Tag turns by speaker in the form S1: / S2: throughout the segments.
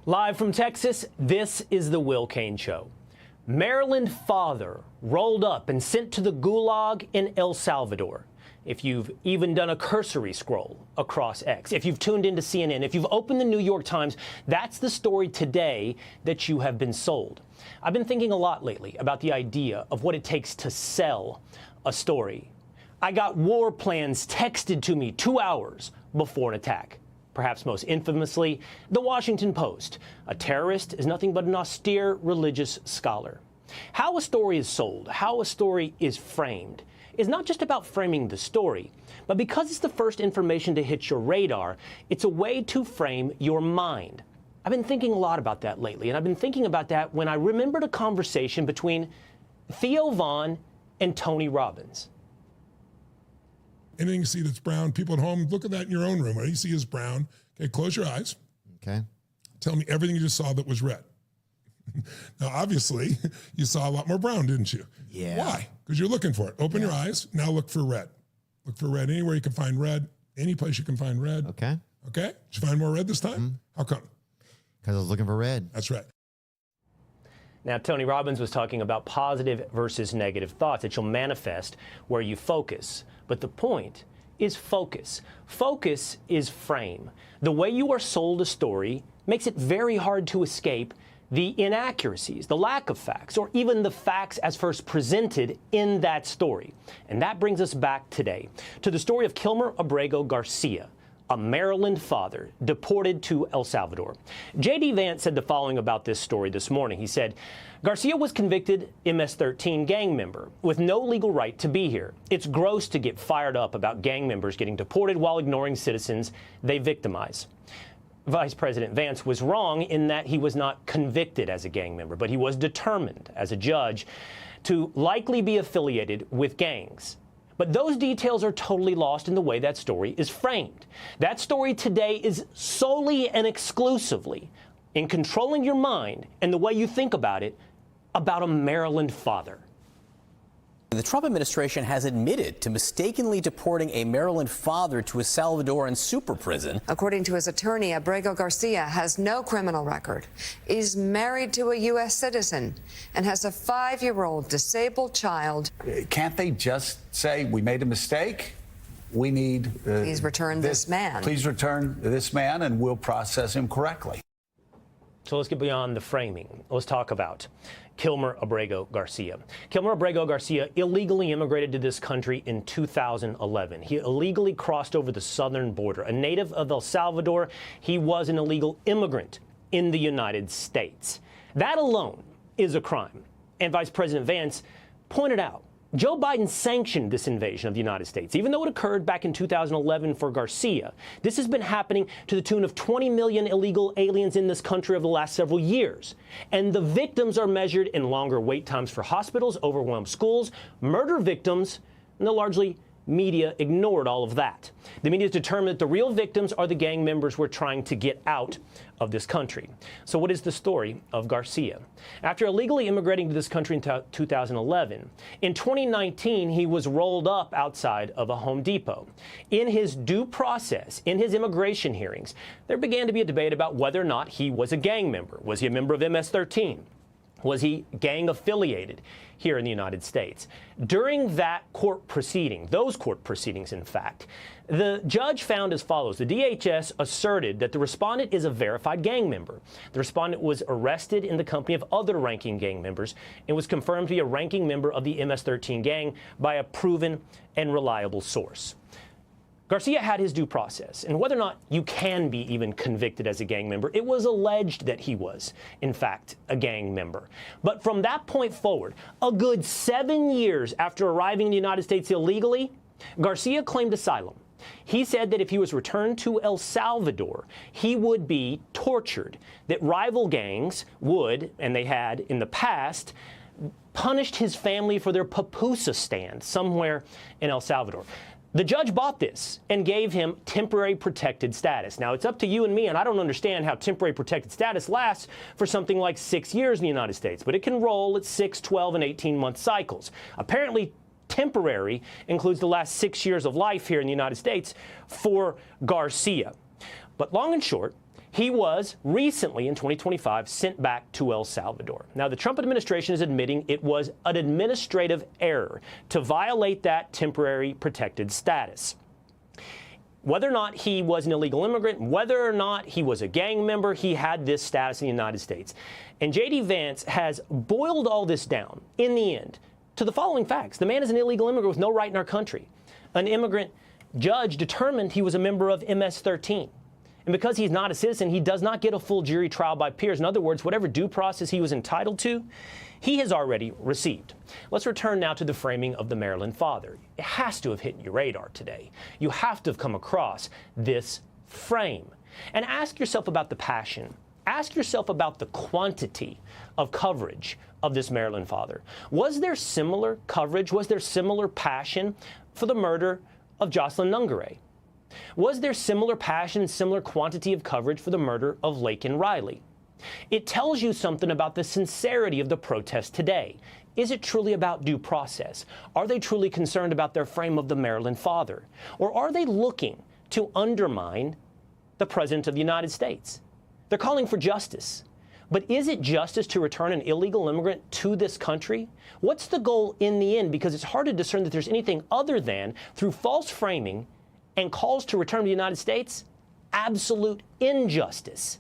S1: Live from Texas, this is The Will Cain Show. Maryland father rolled up and sent to the gulag in El Salvador. If you've even done a cursory scroll across X, if you've tuned into CNN, if you've opened the New York Times, that's the story today that you have been sold. I've been thinking a lot lately about the idea of what it takes to sell a story. I got war plans texted to me 2 hours before an attack. Perhaps most infamously, the Washington Post. A terrorist is nothing but an austere religious scholar. How a story is sold, how a story is framed, is not just about framing the story, but because it's the first information to hit your radar, it's a way to frame your mind. I've been thinking a lot about that lately, and I've been thinking about that when I remembered a conversation between Theo Von and Tony Robbins.
S2: Anything you see that's brown, people at home, look at that in your own room. What you see is brown. Okay, close your eyes.
S3: Okay.
S2: Tell me everything you just saw that was red. Now, obviously, you saw a lot more brown, didn't you?
S3: Yeah.
S2: Why? Because you're looking for it. Open your eyes. Now look for red. Look for red anywhere you can find red. Any place you can find red.
S3: Okay.
S2: Okay? Did you find more red this time?
S3: Mm-hmm.
S2: How come?
S3: Because I was looking for red.
S2: That's right.
S1: Now, Tony Robbins was talking about positive versus negative thoughts that you'll manifest where you focus. But the point is focus. Focus is frame. The way you are sold a story makes it very hard to escape the inaccuracies, the lack of facts, or even the facts as first presented in that story. And that brings us back today to the story of Kilmer Abrego Garcia, a Maryland father deported to El Salvador. J.D. Vance said the following about this story this morning. He said, Garcia was convicted MS-13 gang member with no legal right to be here. It's gross to get fired up about gang members getting deported while ignoring citizens they victimize. Vice President Vance was wrong in that he was not convicted as a gang member, but he was determined as a judge to likely be affiliated with gangs. But those details are totally lost in the way that story is framed. That story today is solely and exclusively in controlling your mind and the way you think about it, about a Maryland father.
S4: The Trump administration has admitted to mistakenly deporting a Maryland father to a Salvadoran super prison.
S5: According to his attorney, Abrego Garcia has no criminal record, is married to a U.S. citizen, and has a 5-year-old disabled child.
S6: Can't they just say, we made a mistake? We need...
S5: Please return this man.
S6: Please return this man, and we'll process him correctly.
S1: So let's get beyond the framing. Let's talk about Kilmer Abrego Garcia. Kilmer Abrego Garcia illegally immigrated to this country in 2011. He illegally crossed over the southern border. A native of El Salvador, he was an illegal immigrant in the United States. That alone is a crime. And Vice President Vance pointed out, Joe Biden sanctioned this invasion of the United States, even though it occurred back in 2011 for Garcia. This has been happening to the tune of 20 million illegal aliens in this country over the last several years. And the victims are measured in longer wait times for hospitals, overwhelmed schools, murder victims, and the largely media ignored all of that. The media has determined that the real victims are the gang members we're trying to get out of this country. So what is the story of Garcia? After illegally immigrating to this country in 2011, in 2019, he was rolled up outside of a Home Depot. In his due process, in his immigration hearings, there began to be a debate about whether or not he was a gang member. Was he a member of MS-13? Was he gang affiliated here in the United States? During that court proceeding, those court proceedings, in fact, the judge found as follows. The DHS asserted that the respondent is a verified gang member. The respondent was arrested in the company of other ranking gang members and was confirmed to be a ranking member of the MS-13 gang by a proven and reliable source. Garcia had his due process, and whether or not you can be even convicted as a gang member, it was alleged that he was, in fact, a gang member. But from that point forward, a good 7 years after arriving in the United States illegally, Garcia claimed asylum. He said that if he was returned to El Salvador, he would be tortured, that rival gangs would, and they had in the past, punished his family for their pupusa stand somewhere in El Salvador. The judge bought this and gave him temporary protected status. Now, it's up to you and me, and I don't understand how temporary protected status lasts for something like 6 years in the United States, but it can roll at 6, 12, and 18-month cycles. Apparently, temporary includes the last 6 years of life here in the United States for Garcia. But long and short, He was recently, in 2025, sent back to El Salvador. Now, the Trump administration is admitting it was an administrative error to violate that temporary protected status. Whether or not he was an illegal immigrant, whether or not he was a gang member, he had this status in the United States. And J.D. Vance has boiled all this down, in the end, to the following facts. The man is an illegal immigrant with no right in our country. An immigrant judge determined he was a member of MS-13. And because he's not a citizen, he does not get a full jury trial by peers. In other words, whatever due process he was entitled to, he has already received. Let's return now to the framing of the Maryland father. It has to have hit your radar today. You have to have come across this frame. And ask yourself about the passion. Ask yourself about the quantity of coverage of this Maryland father. Was there similar coverage? Was there similar passion for the murder of Jocelyn Nungare? Was there similar passion and similar quantity of coverage for the murder of Laken Riley? It tells you something about the sincerity of the protest today. Is it truly about due process? Are they truly concerned about their frame of the Maryland father? Or are they looking to undermine the President of the United States? They're calling for justice. But is it justice to return an illegal immigrant to this country? What's the goal in the end? Because it's hard to discern that there's anything other than, through false framing and calls to return to the United States, absolute injustice.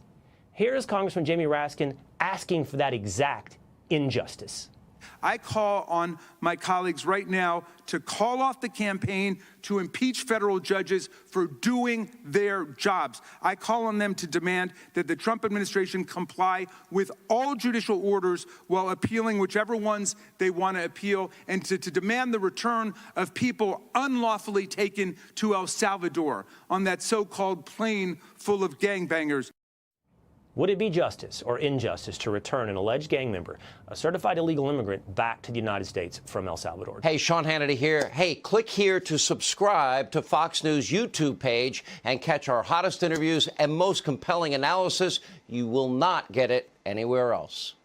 S1: Here is Congressman Jamie Raskin asking for that exact injustice.
S7: I call on my colleagues right now to call off the campaign to impeach federal judges for doing their jobs. I call on them to demand that the Trump administration comply with all judicial orders while appealing whichever ones they want to appeal, and to demand the return of people unlawfully taken to El Salvador on that so-called plane full of gangbangers.
S1: Would it be justice or injustice to return an alleged gang member, a certified illegal immigrant, back to the United States from El Salvador?
S8: Hey, Sean Hannity here. Hey, click here to subscribe to Fox News YouTube page and catch our hottest interviews and most compelling analysis. You will not get it anywhere else.